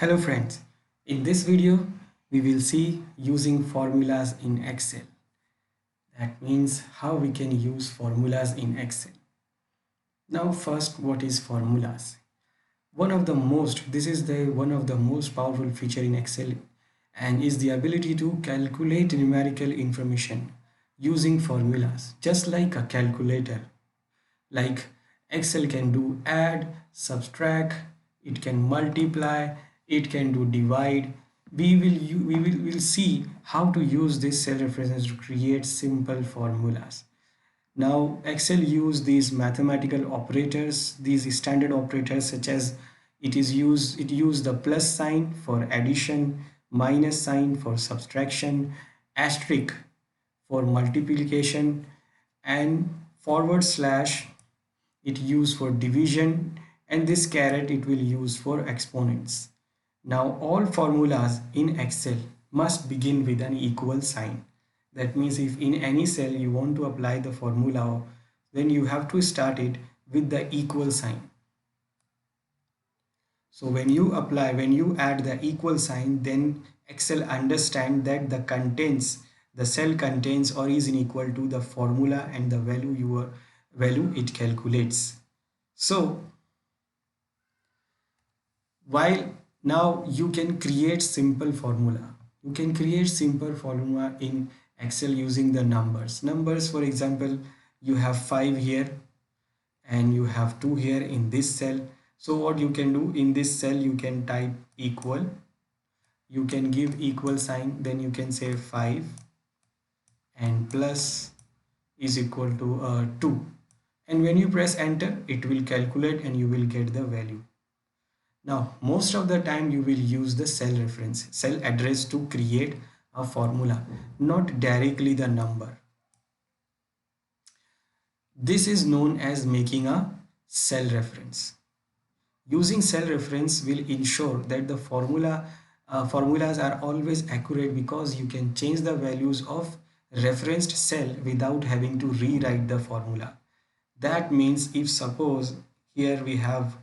Hello friends, in this video we will see using formulas in Excel. That means how we can use formulas in Excel. Now first, what is formulas? This is the one of the most powerful feature in Excel and is the ability to calculate numerical information using formulas just like a calculator. Like Excel can do add, subtract, it can multiply, it can do divide. We will see how to use these cell references to create simple formulas. Now Excel use these mathematical operators, these standard operators such as it use the plus sign for addition, minus sign for subtraction, asterisk for multiplication, and forward slash it used for division, and this caret it will use for exponents. Now all formulas in Excel must begin with an equal sign. That means if in any cell you want to apply the formula, then you have to start it with the equal sign. So when you add the equal sign, then Excel understand that the cell contains or is equal to the formula and the value it calculates. So while now you can create simple formula. You can create simple formula in Excel using the numbers. For example, you have 5 here and you have 2 here in this cell. So what you can do in this cell, you can type equal, you can give equal sign, then you can say 5 and plus is equal to 2, and when you press enter it will calculate and you will get the value. Now, most of the time you will use the cell address to create a formula, not directly the number. This is known as making a cell reference. Using cell reference will ensure that the formulas are always accurate because you can change the values of referenced cell without having to rewrite the formula. That means if suppose here we have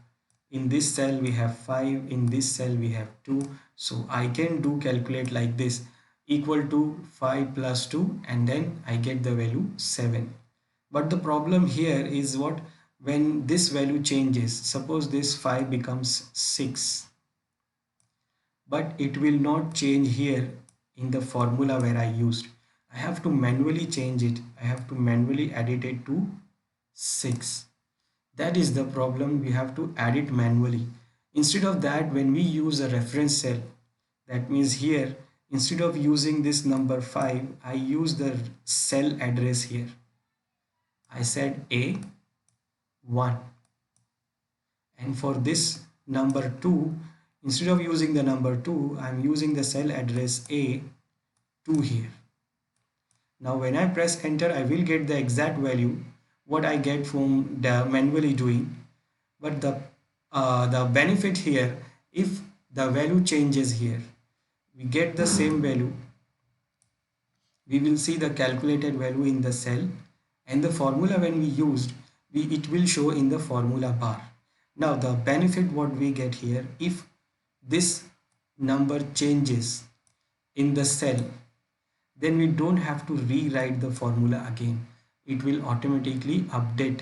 in this cell we have 5, in this cell we have 2, so I can do calculate like this, equal to 5 plus 2, and then I get the value 7. But the problem here is what, when this value changes, suppose this 5 becomes 6, but it will not change here in the formula where I used. I have to manually change it. I have to manually edit it to 6. That is the problem, we have to add it manually. Instead of that, when we use a reference cell, that means here instead of using this number 5, I use the cell address here. I said A1, and for this number 2, instead of using the number 2, I am using the cell address A2 here. Now when I press enter, I will get the exact value what I get from the manually doing. But the benefit here, if the value changes here, we get the same value, we will see the calculated value in the cell, and the formula when we used, it will show in the formula bar. Now the benefit what we get here, if this number changes in the cell, then we don't have to rewrite the formula again. It will automatically update.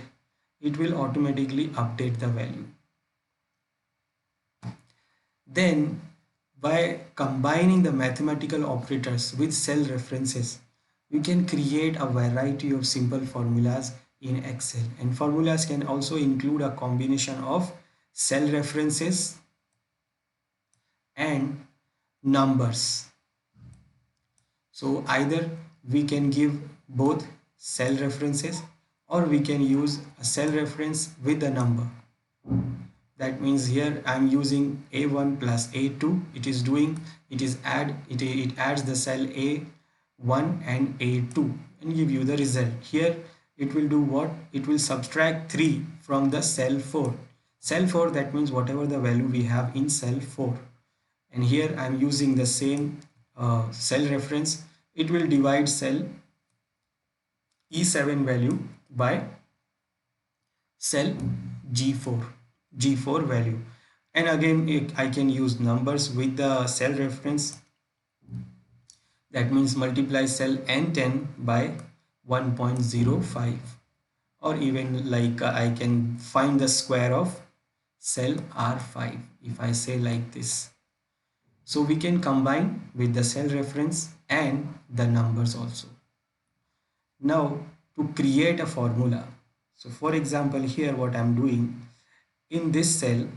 It will automatically update the value. Then by combining the mathematical operators with cell references, we can create a variety of simple formulas in Excel. And formulas can also include a combination of cell references and numbers. So either we can give both cell references or we can use a cell reference with a number. That means here I am using A1 plus A2. It adds the cell A1 and A2 and give you the result. Here it will do what? It will subtract 3 from the cell 4. Cell 4, that means whatever the value we have in cell 4. And here I am using the same cell reference. It will divide cell E7 value by cell G4 value, And again I can use numbers with the cell reference. That means multiply cell N10 by 1.05, or even like I can find the square of cell R5 if I say like this. So we can combine with the cell reference and the numbers also. Now to create a formula. So for example, here what I'm doing, in this cell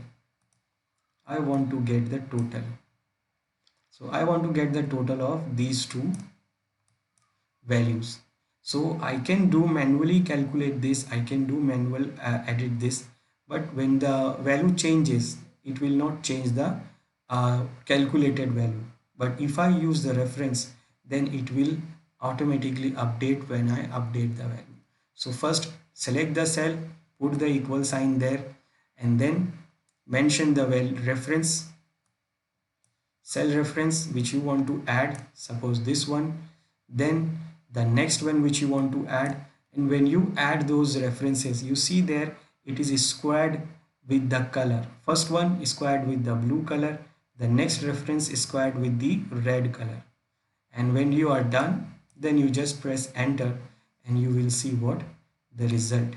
I want to get the total. So I want to get the total of these two values. So I can do manually calculate this, I can do manual edit this, but when the value changes, it will not change the calculated value. But if I use the reference, then it will automatically update when I update the value. So first select the cell, put the equal sign there, and then mention the reference, cell reference which you want to add, suppose this one, then the next one which you want to add. And when you add those references, you see there it is squared with the color. First one is squared with the blue color, the next reference is squared with the red color. And when you are done, then you just press enter and you will see what the result.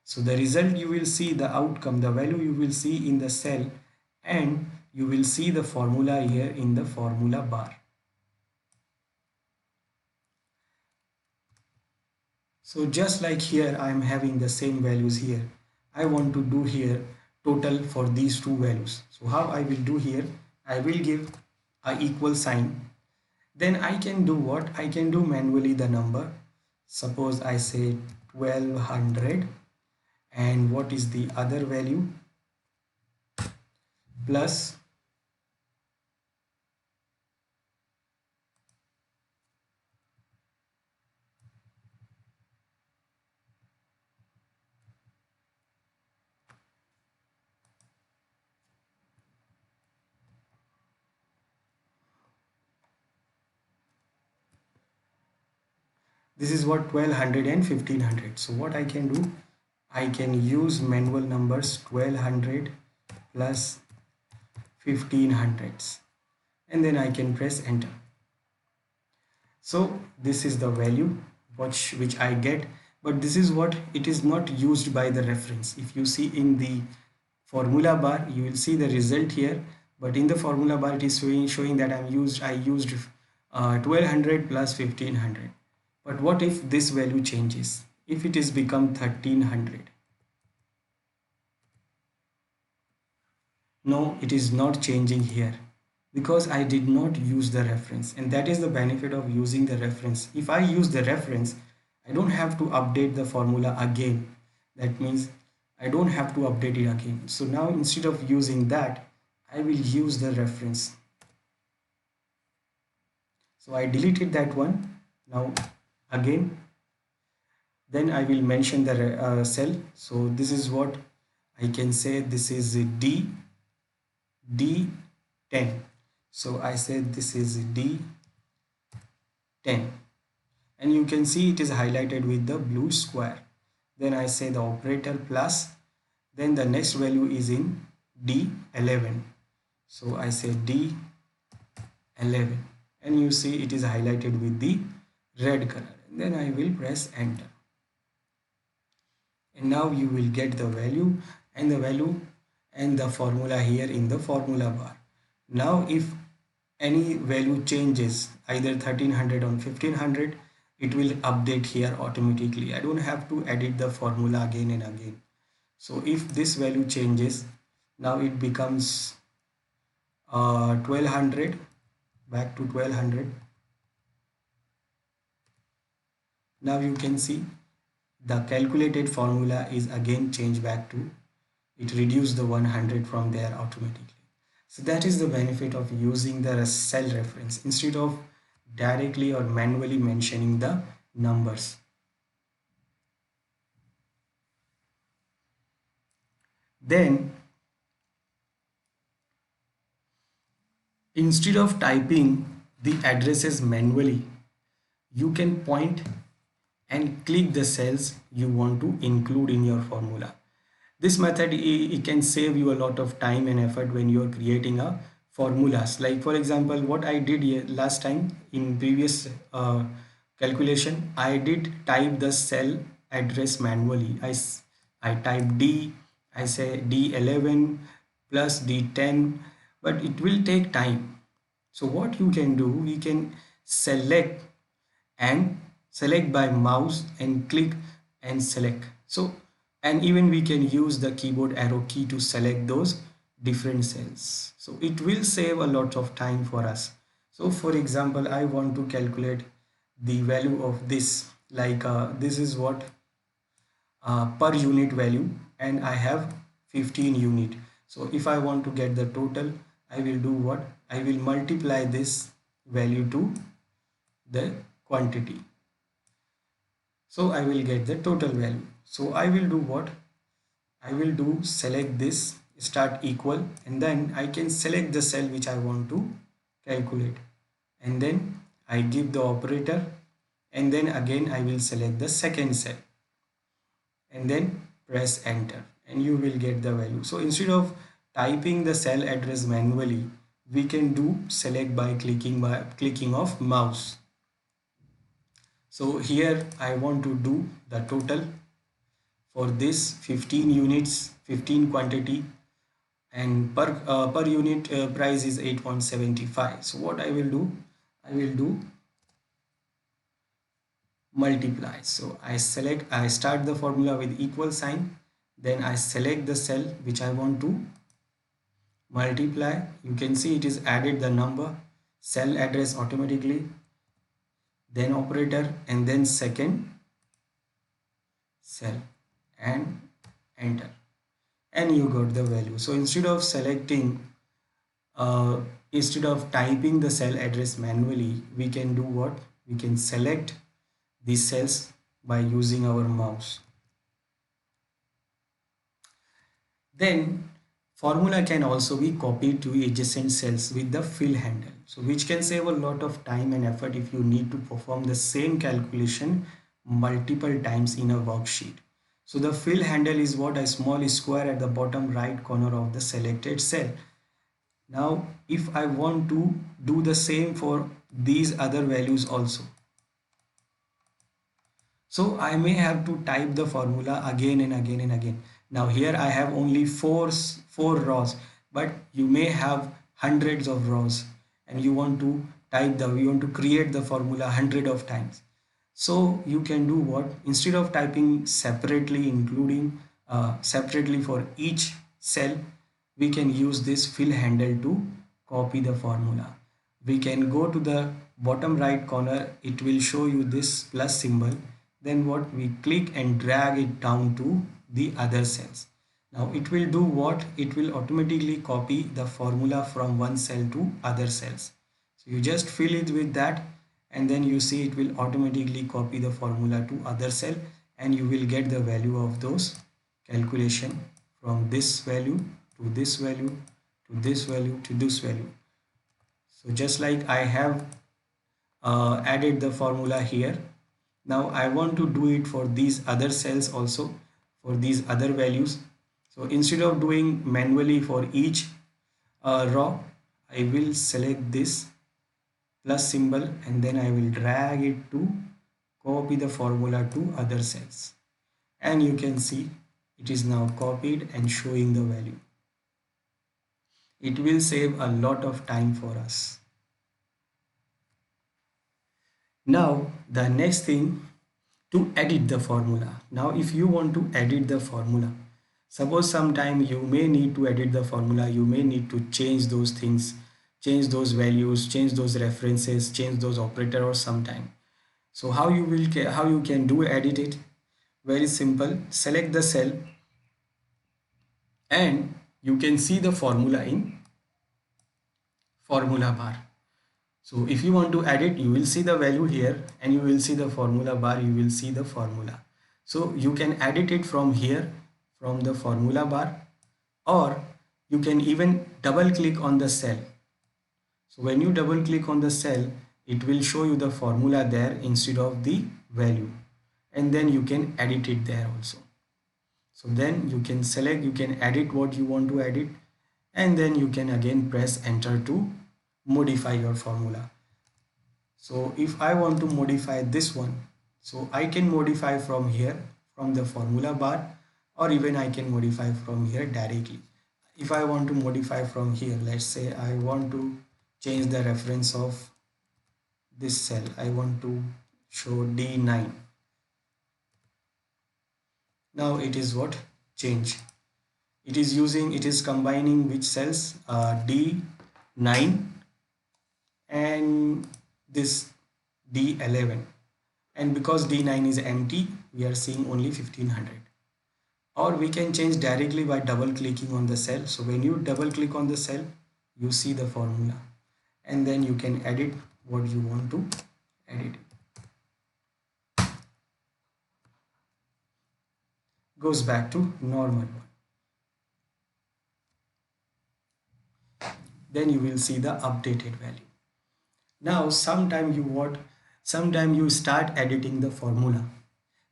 So the result, you will see the outcome, the value you will see in the cell, and you will see the formula here in the formula bar. So just like here I am having the same values here, I want to do here total for these two values. So how I will do here, I will give a equal sign. Then I can do what? I can do manually the number. Suppose I say 1200, and what is the other value, plus this is what 1200 and 1500. So what I can do, I can use manual numbers, 1200 plus 1500s, and then I can press enter. So this is the value which I get, but this is what it is not used by the reference. If you see in the formula bar, you will see the result here, but in the formula bar it is showing that I used 1200 plus 1500. But what if this value changes? If it is become 1300? No, it is not changing here because I did not use the reference, and that is the benefit of using the reference. If I use the reference, I don't have to update the formula again. That means I don't have to update it again. So now instead of using that, I will use the reference. So I deleted that one. Now again, then I will mention the cell. So this is what I can say, this is D10. So I said this is D10, and you can see it is highlighted with the blue square. Then I say the operator plus, then the next value is in D11. So I say D11, and you see it is highlighted with the red color. And then I will press enter. And now you will get the value and the formula here in the formula bar. Now if any value changes, either 1300 or 1500, it will update here automatically. I don't have to edit the formula again and again. So if this value changes, now it becomes 1200, back to 1200. Now you can see the calculated formula is again changed back to, it reduced the 100 from there automatically. So that is the benefit of using the cell reference instead of directly or manually mentioning the numbers. Then instead of typing the addresses manually, you can point and click the cells you want to include in your formula. This method it can save you a lot of time and effort when you're creating a formulas. Like for example, what I did here last time in previous calculation, I did type the cell address manually. I type D, I say D11 plus D10, but it will take time. So what you can do, we can select and select by mouse and click and select. So, and even we can use the keyboard arrow key to select those different cells. So it will save a lot of time for us. So for example, I want to calculate the value of this, like this is what per unit value, and I have 15 unit. So if I want to get the total, I will do what? I will multiply this value to the quantity. So I will get the total value. So I will do what? I will do select this start equal, and then I can select the cell which I want to calculate, and then I give the operator, and then again I will select the second cell and then press enter, and you will get the value. So instead of typing the cell address manually, we can do select by clicking of mouse. So here I want to do the total for this 15 units, 15 quantity, and per unit price is 8.75. So what I will do, I will do multiply. So I start the formula with equal sign, then I select the cell which I want to multiply. You can see it is added the number, cell address automatically, then operator, and then second cell and enter, and you got the value. So instead of uh, instead of typing the cell address manually, we can do what? We can select these cells by using our mouse. Then formula can also be copied to adjacent cells with the fill handle, so which can save a lot of time and effort if you need to perform the same calculation multiple times in a worksheet. So the fill handle is what? A small square at the bottom right corner of the selected cell. Now if I want to do the same for these other values also, so I may have to type the formula again and again and again. Now here I have only four rows, but you may have hundreds of rows, and you want to create the formula hundred of times. So you can do what? Instead of typing separately, including separately for each cell, we can use this fill handle to copy the formula. We can go to the bottom right corner, it will show you this plus symbol. Then what? We click and drag it down to the other cells. Now it will do what? It will automatically copy the formula from one cell to other cells. So you just fill it with that, and then you see it will automatically copy the formula to other cell, and you will get the value of those calculation from this value to this value to this value to this value. So just like I have added the formula here, now I want to do it for these other cells also, for these other values. So instead of doing manually for each row, I will select this plus symbol, and then I will drag it to copy the formula to other cells, and you can see it is now copied and showing the value. It will save a lot of time for us. Now the next thing, to edit the formula. Now if you want to edit the formula, suppose sometime you may need to edit the formula, you may need to change those things, change those values, change those references, change those operator or sometime. So how you can do edit it? Very simple. Select the cell, and you can see the formula in formula bar. So if you want to edit, you will see the value here, and you will see the formula bar, you will see the formula. So you can edit it from here, from the formula bar, or you can even double click on the cell. So when you double click on the cell, it will show you the formula there instead of the value, and then you can edit it there also. So then you can select, you can edit what you want to edit, and then you can again press enter to modify your formula. So if I want to modify this one, so I can modify from here, from the formula bar, or even I can modify from here directly. If I want to modify from here, let's say I want to change the reference of this cell. I want to show D9. Now it is what? Change. It is using, it is combining which cells? D9 and this D11. And because D9 is empty, we are seeing only 1500. Or we can change directly by double clicking on the cell. So when you double click on the cell, you see the formula, and then you can edit what you want to edit. Goes back to normal one. Then you will see the updated value. Now sometime you start editing the formula.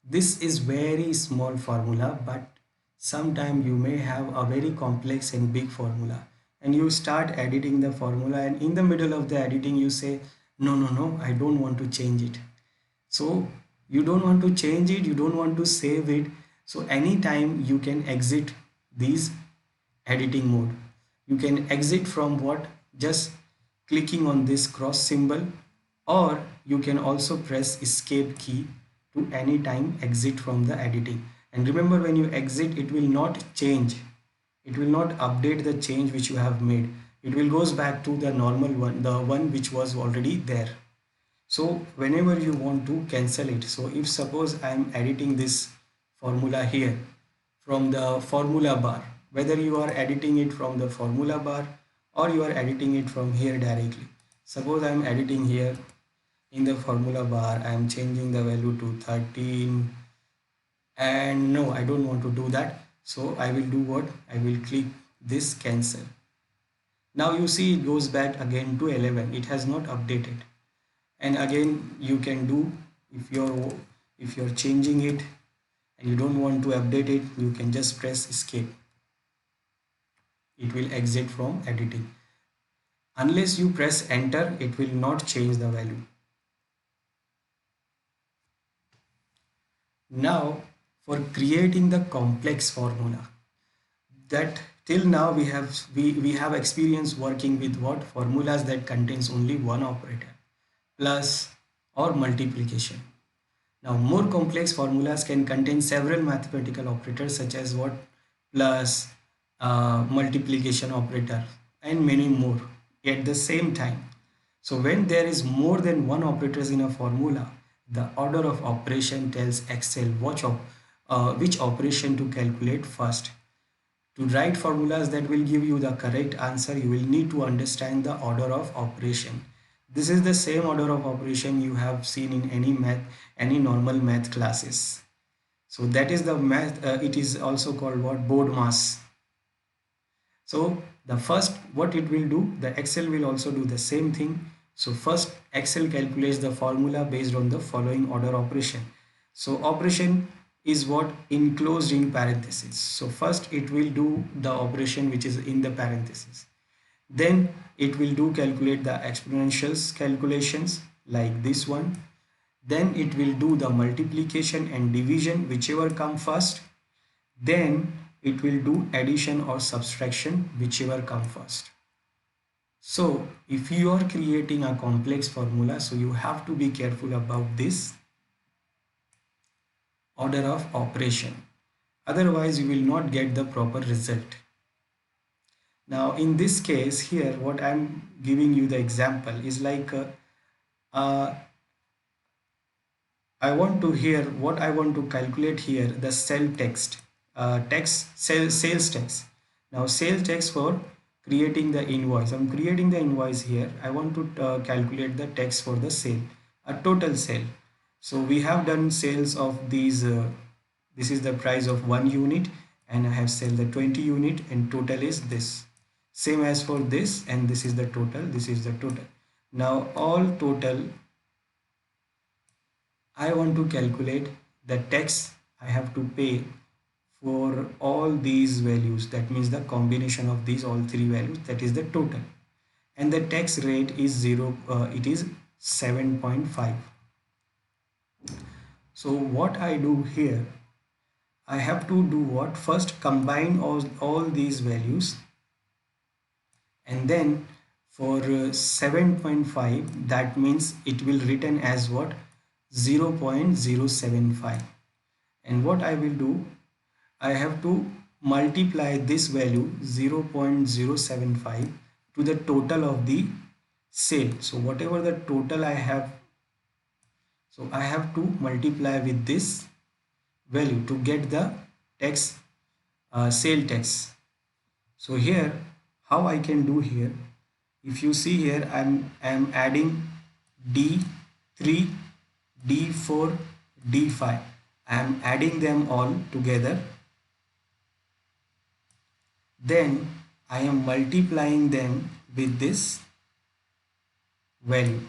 This is very small formula, but sometime you may have a very complex and big formula, and you start editing the formula, and in the middle of the editing you say, no, I don't want to change it. So you don't want to change it, you don't want to save it. So anytime you can exit these editing mode. You can exit from what? Just clicking on this cross symbol, or you can also press escape key to any time exit from the editing. And remember, when you exit, it will not change. It will not update the change which you have made. It will goes back to the normal one, the one which was already there. So whenever you want to cancel it, so if suppose I am editing this formula here from the formula bar, whether you are editing it from the formula bar or you are editing it from here directly. Suppose I am editing here in the formula bar, I am changing the value to 13, and no, I don't want to do that. So I will do what? I will click this cancel. Now you see it goes back again to 11. It has not updated. And again you can do, if you're changing it and you don't want to update it, you can just press escape. It will exit from editing. Unless you press enter, it will not change the value. Now for creating the complex formula, that till now we have experience working with what? Formulas that contains only one operator, plus or multiplication. Now more complex formulas can contain several mathematical operators such as what? Plus, multiplication operator, and many more at the same time. So when there is more than one operators in a formula, the order of operation tells Excel which operation to calculate first. To write formulas that will give you the correct answer, you will need to understand the order of operation. This is the same order of operation you have seen in any normal math classes. So that is the math, it is also called what? BODMAS. So the first, what it will do, the Excel will also do the same thing. So first Excel calculates the formula based on the following order operation. So operation is what? Enclosed in parentheses. So first it will do the operation which is in the parentheses. Then it will do calculate the exponentials calculations like this one. Then it will do the multiplication and division, whichever come first. Then it will do addition or subtraction, whichever come first. So if you are creating a complex formula, so you have to be careful about this order of operation. Otherwise you will not get the proper result. Now in this case here, what I'm giving you the example is like uh, I want to here, what I want to calculate here, the sell text, sales text. Now sales text for creating the invoice. I'm creating the invoice here. I want to calculate the text for the sale, a total sale. So we have done sales of these, this is the price of 1 unit, and I have sell the 20 unit, and total is this. Same as for this, and this is the total, this is the total. Now all total, I want to calculate the tax I have to pay for all these values, that means the combination of these all three values, that is the total. And the tax rate is 0, it is 7.5. So what I do here, I have to do what? First combine all these values, and then for 7.5, that means it will written as what? 0.075. And what I will do, I have to multiply this value 0.075 to the total of the sale. So whatever the total I have, so I have to multiply with this value to get the tax, sale tax. So here, how I can do here, if you see here, I'm adding D3, D4, D5. I'm adding them all together. Then I am multiplying them with this value.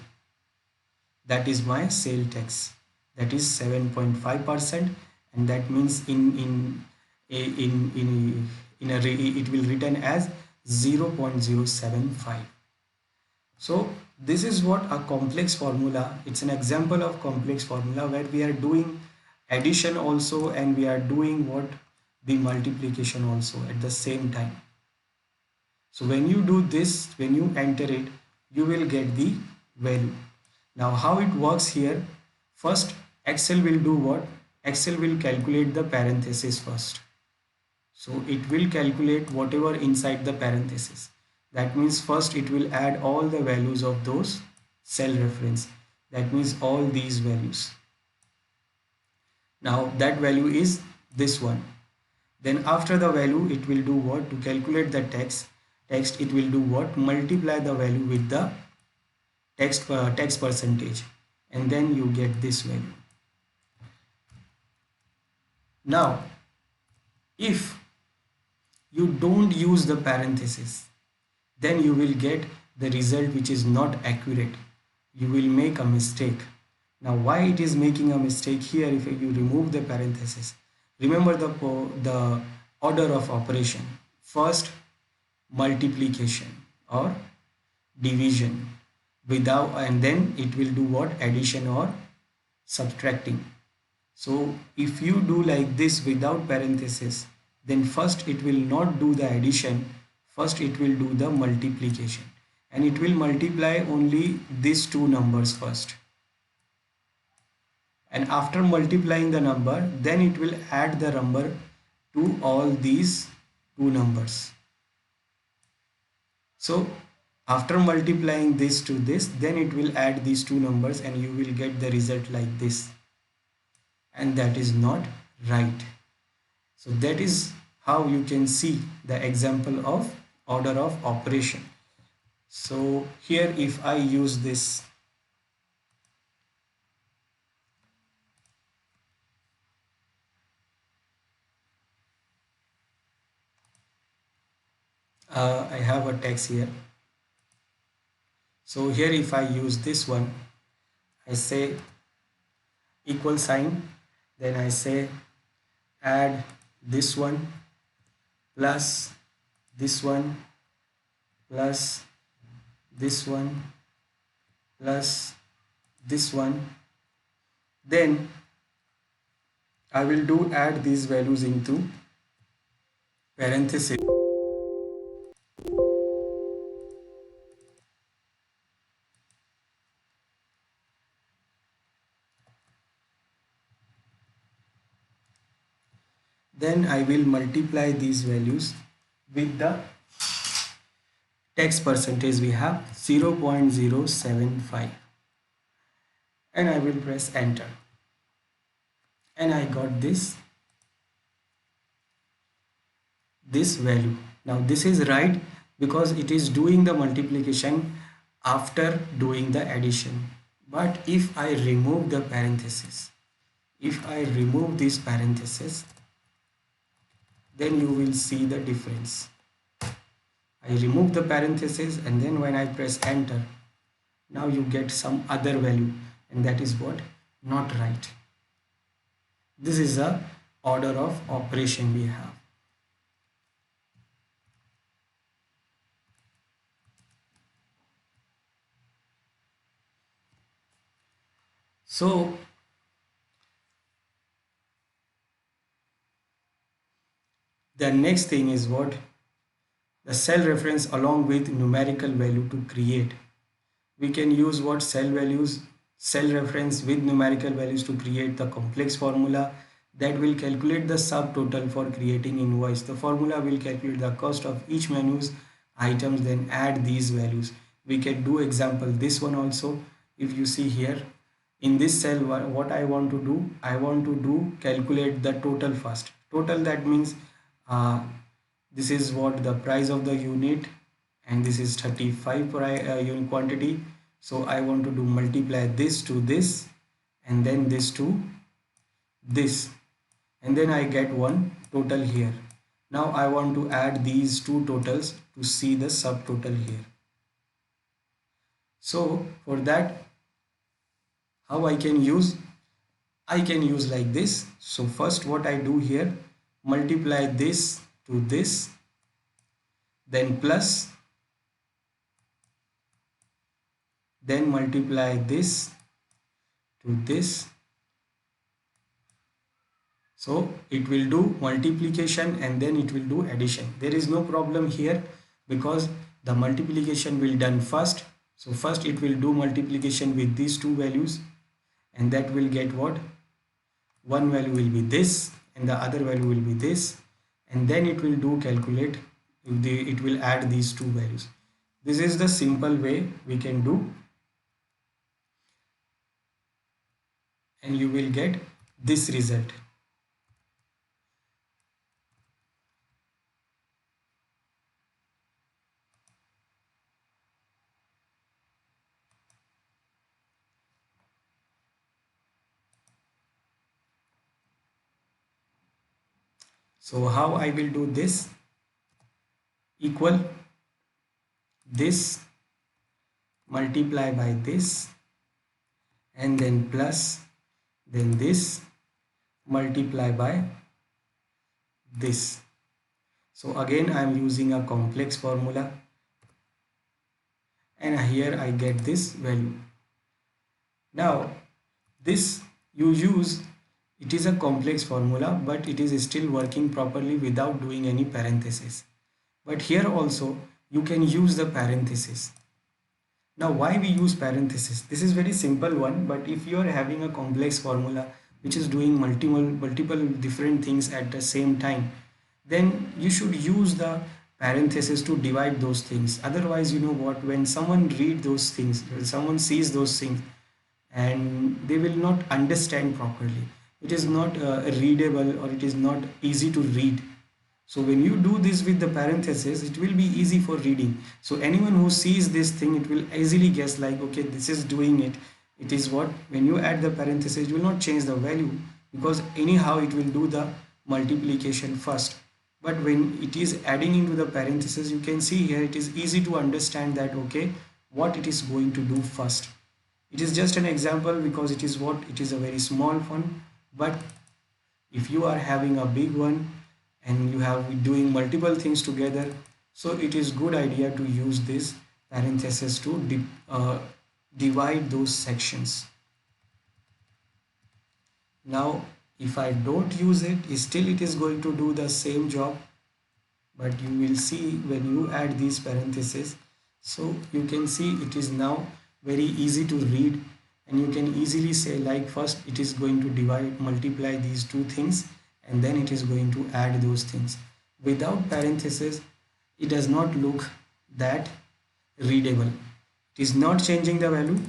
That is my sale tax. That is 7.5%, and that means it will written as 0.075. So this is what a complex formula. It's an example of complex formula where we are doing addition also, and we are doing what? The multiplication also at the same time. So when you do this, when you enter it, you will get the value. Now how it works here, first Excel will do what? Excel will calculate the parenthesis first. So it will calculate whatever inside the parenthesis. That means first it will add all the values of those cell reference. That means all these values. Now that value is this one. Then after the value, it will do what? To calculate the text, it will do what? Multiply the value with the text percentage, and then you get this value. Now if you don't use the parenthesis, then you will get the result which is not accurate. You will make a mistake. Now why it is making a mistake here? If you remove the parenthesis, remember the order of operation. First multiplication or division without, and then it will do what? Addition or subtracting. So if you do like this without parenthesis, then first it will not do the addition, first it will do the multiplication, and it will multiply only these two numbers first, and after multiplying the number, then it will add the number to all these two numbers. So after multiplying this to this, then it will add these two numbers, and you will get the result like this, and that is not right. So that is how you can see the example of order of operation. So here if I use this, I have a text here. So here if I use this one, I say equal sign, then I say add this one plus this one plus this one plus this one, then I will do add these values into parenthesis. Then I will multiply these values with the text percentage we have 0.075, and I will press enter, and I got this value. Now this is right because it is doing the multiplication after doing the addition. But if I remove the parenthesis, if I remove this parenthesis, then you will see the difference. I remove the parenthesis, and then when I press enter, now you get some other value, and that is what? Not right. This is a order of operation we have. So the next thing is what? The cell reference along with numerical value to create. We can use what? Cell reference with numerical values to create the complex formula that will calculate the subtotal for creating invoice. The formula will calculate the cost of each menu's items, then add these values. We can do example this one also. If you see here in this cell, what I want to do, I want to do calculate the total first. Total, that means uh, this is what the price of the unit, and this is 35 per unit quantity. So I want to do multiply this to this and then this to this, and then I get one total here. Now I want to add these two totals to see the subtotal here. So for that, how I can use? I can use like this. So first what I do here, multiply this to this, then plus, then multiply this to this. So it will do multiplication and then it will do addition. There is no problem here because the multiplication will done first. So first it will do multiplication with these two values, and that will get what? One value will be this and the other value will be this, and then it will do calculate. It will add these two values. This is the simple way we can do, and you will get this result. So how I will do this? Equal this multiply by this, and then plus, then this multiply by this. So again I am using a complex formula, and here I get this value. Now this you use, it is a complex formula, but it is still working properly without doing any parenthesis. But here also you can use the parenthesis. Now why we use parenthesis? This is very simple one, but if you are having a complex formula which is doing multiple different things at the same time, then you should use the parenthesis to divide those things. Otherwise, you know what, when someone read those things, when someone sees those things, and they will not understand properly. It is not readable, or it is not easy to read. So when you do this with the parenthesis, it will be easy for reading. So anyone who sees this thing, it will easily guess like, okay, this is doing it. It is what, when you add the parenthesis, it will not change the value, because anyhow it will do the multiplication first. But when it is adding into the parenthesis, you can see here it is easy to understand that, okay, what it is going to do first. It is just an example because it is what, it is a very small one. But if you are having a big one and you have doing multiple things together, so it is good idea to use this parenthesis to divide those sections. Now if I don't use it, still it is going to do the same job, but you will see when you add these parentheses, so you can see it is now very easy to read, and you can easily say like, first it is going to multiply these two things, and then it is going to add those things. Without parentheses, it does not look that readable. It is not changing the value,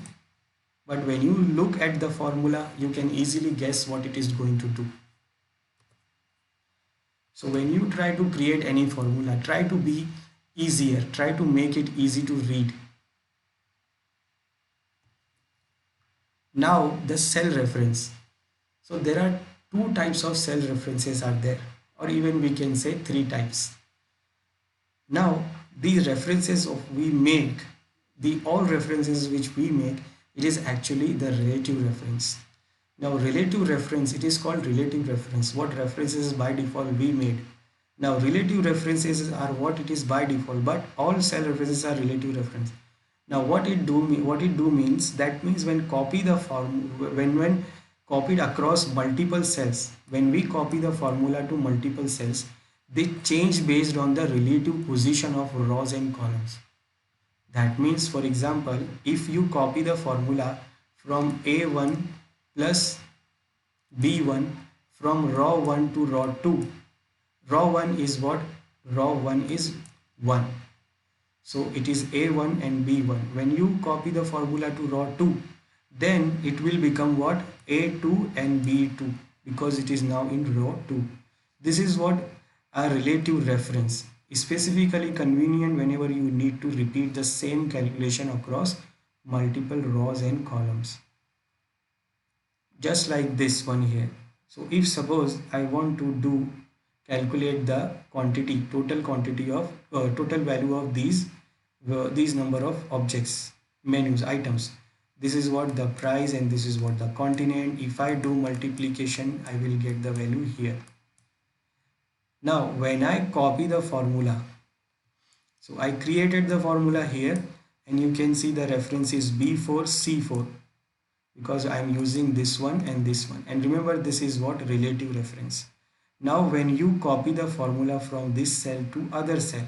but when you look at the formula, you can easily guess what it is going to do. So when you try to create any formula, try to be easier, try to make it easy to read. Now the cell reference. So there are two types of cell references are there, or even we can say three types. Now these references of we make, the all references which we make, it is actually the relative reference. Now relative reference, it is called relative reference. What references by default we made. Now relative references are what it is by default, but all cell references are relative reference. Now what it do means, that means when copy the form when copied across multiple cells, when we copy the formula to multiple cells, they change based on the relative position of rows and columns. That means, for example, if you copy the formula from A1 plus B1 from row 1 to row 2, row 1 is what? Row 1 is 1. So it is A1 and B1. When you copy the formula to row 2, then it will become what? A2 and B2, because it is now in row 2. This is what a relative reference is, specifically convenient whenever you need to repeat the same calculation across multiple rows and columns. Just like this one here. So if suppose I want to do calculate the quantity, total quantity of total value of these number of objects, menus, items. This is what the price and this is what the continent. If I do multiplication, I will get the value here. Now when I copy the formula, so I created the formula here and you can see the reference is B4 C4, because I am using this one and this one, and remember this is what? Relative reference. Now when you copy the formula from this cell to other cell,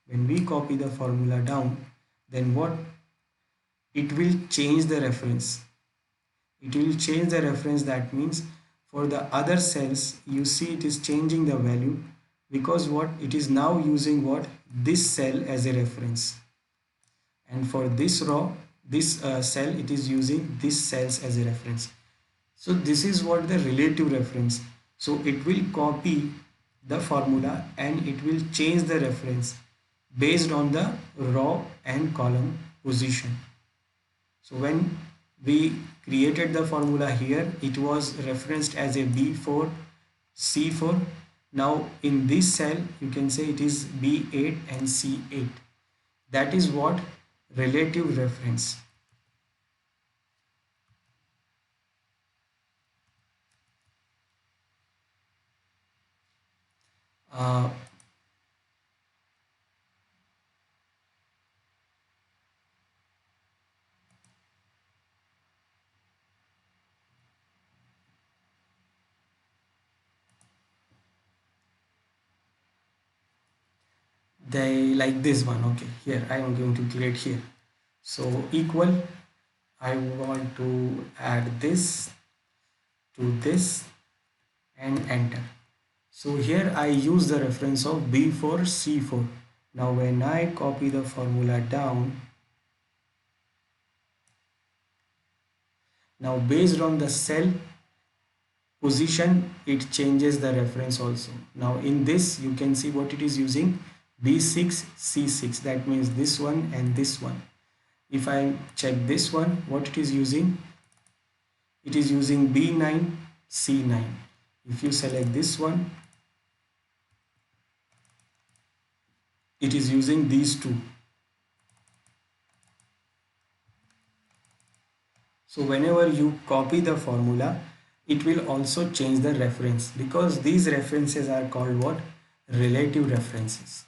when we copy the formula down, then what? It will change the reference. It will change the reference. That means for the other cells you see it is changing the value, because what? It is now using what? This cell as a reference, and for this row, this cell, it is using this cells as a reference. So this is what the relative reference. So it will copy the formula and it will change the reference based on the row and column position. So when we created the formula here, it was referenced as a B4 C4. Now in this cell you can say it is B8 and C8. That is what? Relative reference. Uh, they like this one. Okay, here I am going to create here. So equal, I want to add this to this and enter. So here I use the reference of B4 C4. Now when I copy the formula down, now based on the cell position, it changes the reference also. Now in this you can see what it is using, B6 C6. That means this one and this one. If I check this one, what it is using, it is using B9 C9. If you select this one, it is using these two. So whenever you copy the formula, it will also change the reference, because these references are called what? Relative references.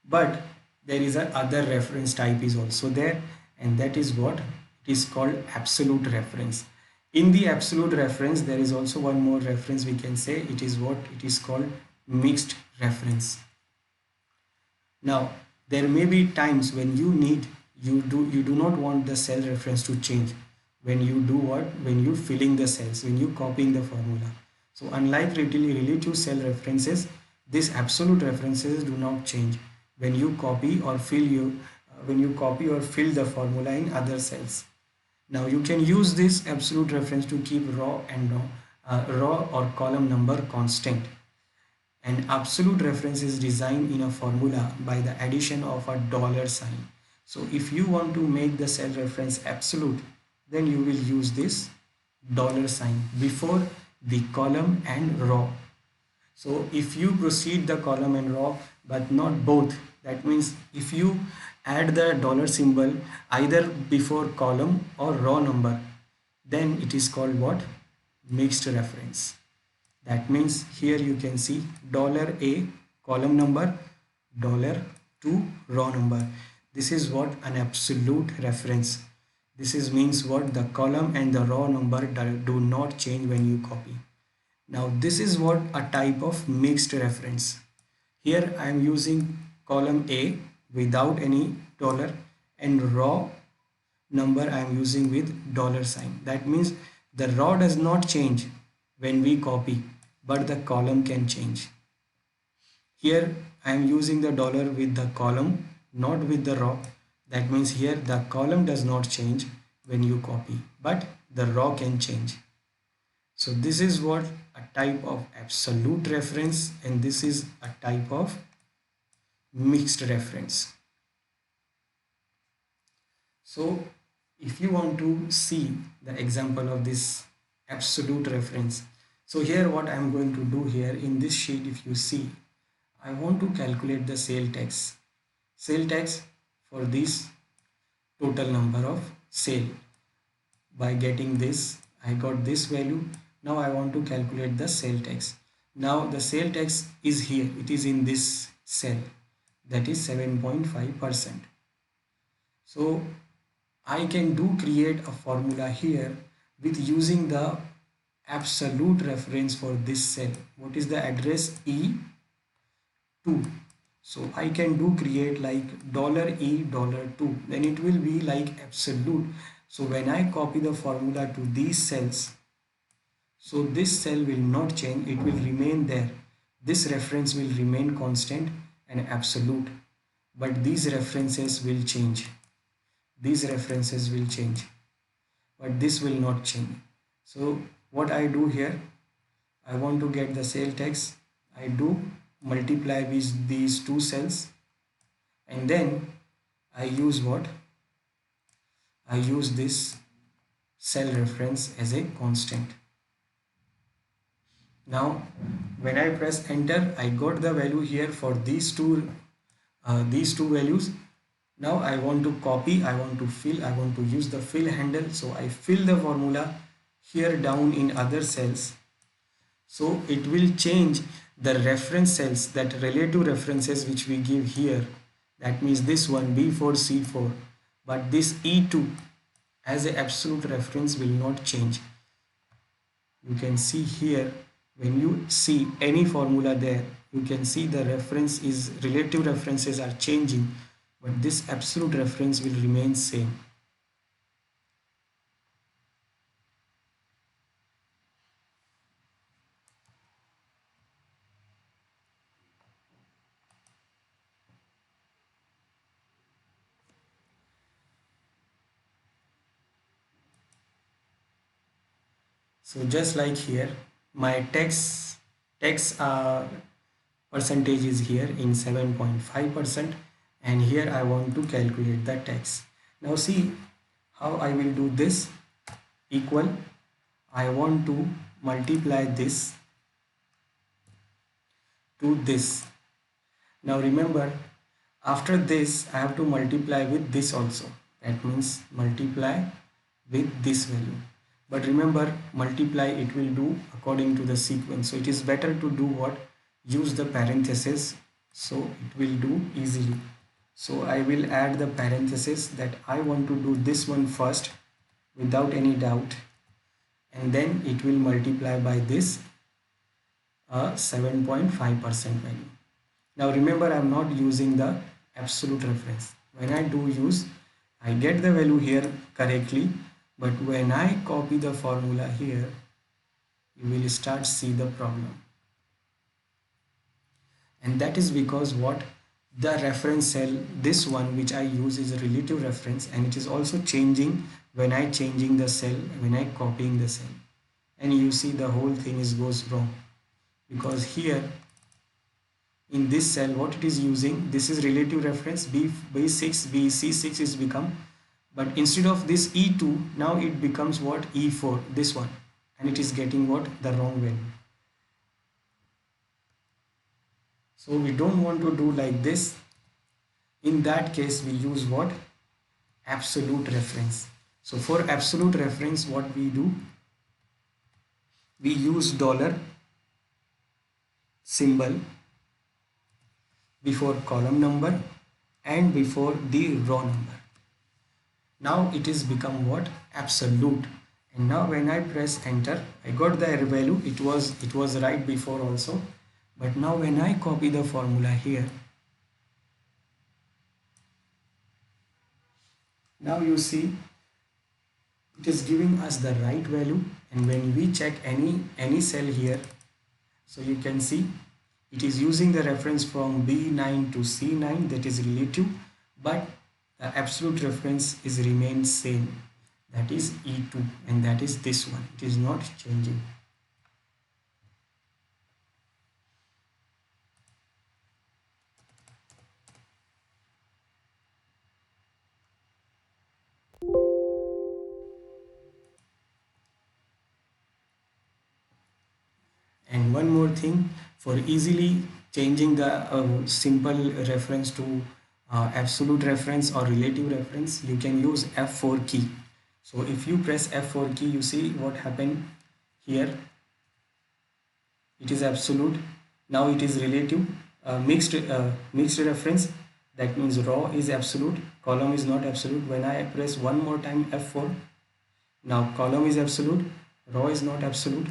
But there is a other reference type is also there, and that is what? It is called absolute reference. In the absolute reference, there is also one more reference we can say. It is what? It is called mixed reference. Now there may be times when you do not want the cell reference to change. When you do what? When you filling the cells, when you copying the formula. So unlike relative cell references, these absolute references do not change when you copy or fill the formula in other cells. Now you can use this absolute reference to keep row or column number constant. An absolute reference is designed in a formula by the addition of a dollar sign. So if you want to make the cell reference absolute, then you will use this dollar sign before the column and row. So if you proceed the column and row but not both, that means if you add the dollar symbol either before column or row number, then it is called what? Mixed reference. That means here you can see $A column number, $2 row number. This is what an absolute reference. This is means what? The column and the row number do not change when you copy. Now this is what a type of mixed reference. Here I am using column A without any dollar, and row number I am using with dollar sign. That means the row does not change when we copy, but the column can change. Here I am using the dollar with the column, not with the row. That means here the column does not change when you copy, but the row can change. So this is what a type of absolute reference, and this is a type of mixed reference. So if you want to see the example of this absolute reference, so here what I am going to do here in this sheet, if you see, I want to calculate the sale tax. Sale tax for this total number of sale. By getting this, I got this value. Now I want to calculate the sale tax. Now the sale tax is here. It is in this cell. That is 7.5%. So I can create a formula here with using the absolute reference for this cell. What is the address? E2. So I can create like $E $2. Then it will be like absolute. So when I copy the formula to these cells, so this cell will not change, it will remain there. This reference will remain constant and absolute, but these references will change. These references will change, but this will not change. So what I do here, I want to get the sale tax. I do multiply with these two cells, and then I use what? I use this cell reference as a constant. Now when I press enter, I got the value here for these two values. Now I want to copy, I want to fill, I want to use the fill handle. So I fill the formula here down in other cells. So it will change the reference cells, that relative references which we give here. That means this one B4 C4, but this E2 as an absolute reference will not change. You can see here, when you see any formula there, you can see the reference is, relative references are changing, but this absolute reference will remain same. So just like here, my tax percentage is here in 7.5%, and here I want to calculate the tax. Now see how I will do this. Equal, I want to multiply this to this. Now remember, after this I have to multiply with this also. That means multiply with this value. But remember, multiply it will do according to the sequence. So it is better to do what? Use the parenthesis, so it will do easily. So I will add the parenthesis that I want to do this one first without any doubt, and then it will multiply by this 7.5% value. Now remember, I am not using the absolute reference. When I do use, I get the value here correctly, but when I copy the formula here, you will start see the problem. And that is because what? The reference cell, this one which I use, is a relative reference, and it is also changing when I changing the cell, when I copying the cell. And you see the whole thing goes wrong, because here in this cell what it is using, this is relative reference B6, BC6 is become, but instead of this E2, now it becomes what? E4, this one, and it is getting what? The wrong value. So we don't want to do like this. In that case we use what? Absolute reference. So for absolute reference, what we do, we use dollar symbol before column number and before the row number. Now it is become what? Absolute. And now when I press enter, I got the value. It was right before also. But now when I copy the formula here, now you see it is giving us the right value. And when we check any cell here, so you can see it is using the reference from B9 to C9, that is relative, but the absolute reference is remains same, that is E2, and that is this one. It is not changing. And one more thing, for easily changing the simple reference to absolute reference or relative reference, you can use F4 key. So if you press F4 key, you see what happened here. It is absolute. Now it is relative. Mixed reference. That means row is absolute, column is not absolute. When I press one more time F4, now column is absolute, row is not absolute,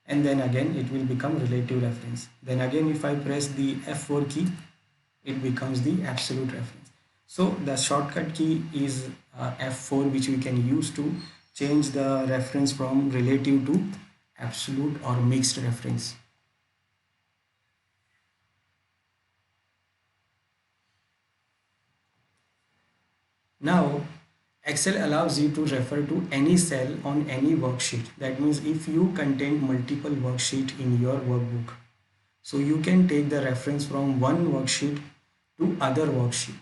and then again it will become relative reference. Then again if I press the F4 key, it becomes the absolute reference. So the shortcut key is F4, which we can use to change the reference from relative to absolute or mixed reference. Now Excel allows you to refer to any cell on any worksheet. That means if you contain multiple worksheets in your workbook, so you can take the reference from one worksheet to other worksheet.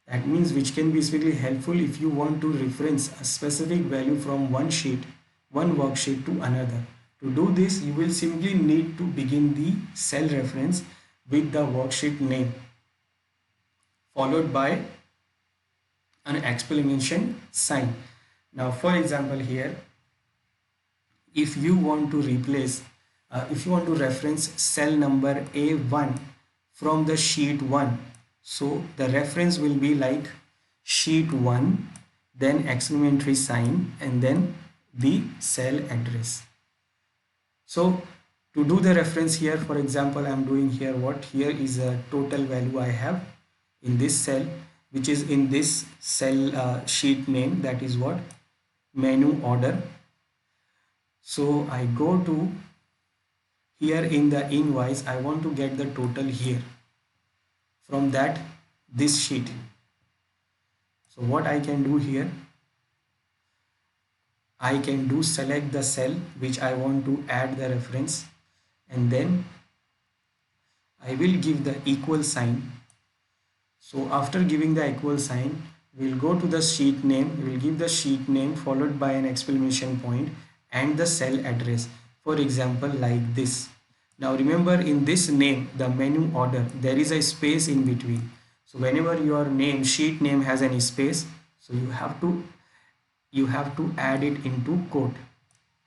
That means which can be really helpful if you want to reference a specific value from one worksheet to another. To do this, you will simply need to begin the cell reference with the worksheet name, followed by an exclamation sign. Now for example here, if you want to reference cell number A1 from the sheet 1, so the reference will be like sheet 1, then exclamatory sign, and then the cell address. So to do the reference here, for example, I am doing here what? Here is a total value I have in this cell, which is in this cell sheet name, that is what? Menu order. So I go to here in the invoice, I want to get the total here from that this sheet. So what I can do here, I can do select the cell which I want to add the reference, and then I will give the equal sign. So after giving the equal sign, we'll go to the sheet name, we will give the sheet name followed by an exclamation point and the cell address, for example like this. Now remember, in this name, the menu order, there is a space in between. So whenever your name, sheet name has any space, so you have to add it into quote.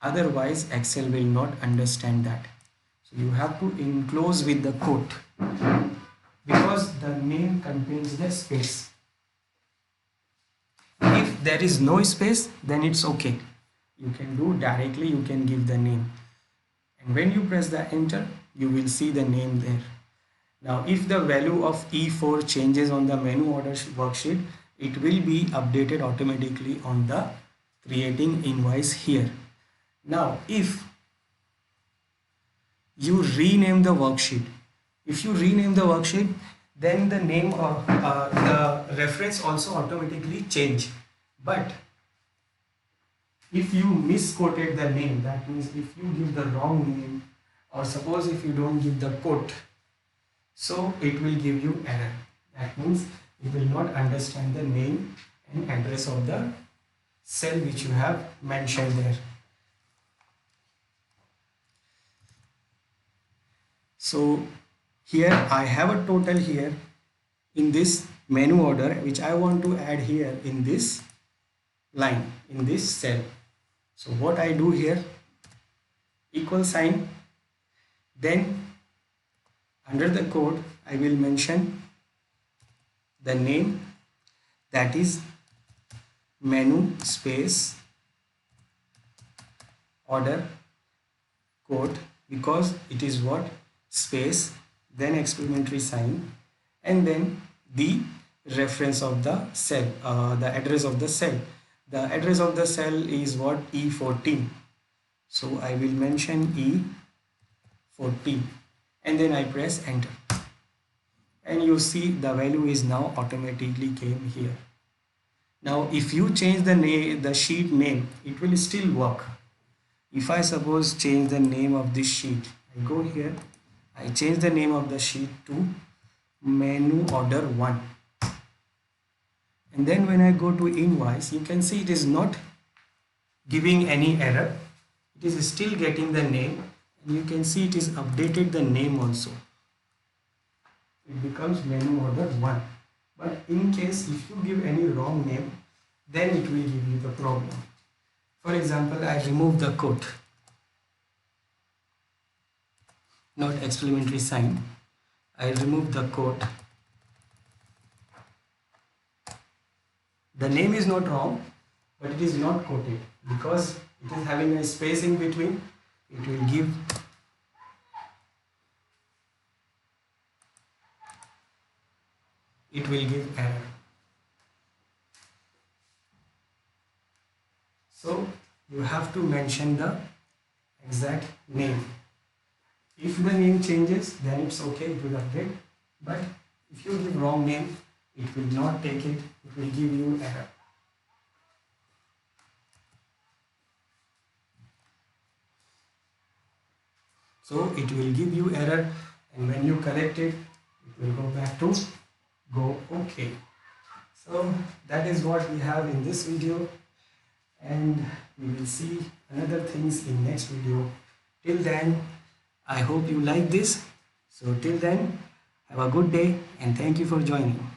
Otherwise Excel will not understand that. So you have to enclose with the quote, because the name contains the space. If there is no space, then it's okay. You can do directly, you can give the name. And when you press the enter, you will see the name there. Now if the value of E4 changes on the menu order worksheet, it will be updated automatically on the creating invoice here. Now if you rename the worksheet, then the name of the reference also automatically change. But if you misquoted the name, that means if you give the wrong name, or suppose if you don't give the quote, so it will give you error. That means it will not understand the name and address of the cell which you have mentioned there. So here I have a total here in this menu order, which I want to add here in this line in this cell. So what I do here, equal sign, then under the code I will mention the name, that is menu space order code, because it is what, space, then explanatory sign, and then the reference of the cell, the address of the cell. The address of the cell is what, E14. So I will mention E14 and then I press enter, and you see the value is now automatically came here. Now if you change the name, the sheet name, it will still work. If I suppose change the name of this sheet, I go here, I change the name of the sheet to menu order 1, and then when I go to invoice, you can see it is not giving any error, it is still getting the name, and you can see it is updated the name also, it becomes menu order 1. But in case if you give any wrong name, then it will give you the problem. For example, I remove the quote, not explanatory sign, I remove the quote. The name is not wrong, but it is not quoted because it is having a space in between. It will give error. So you have to mention the exact name. If the name changes, then it's okay, it will update. But if you give wrong name, it will not take it, it will give you error. So it will give you error, and when you correct it, it will go back to go okay. So that is what we have in this video, and we will see another things in next video. Till then, I hope you like this. So till then, have a good day and thank you for joining.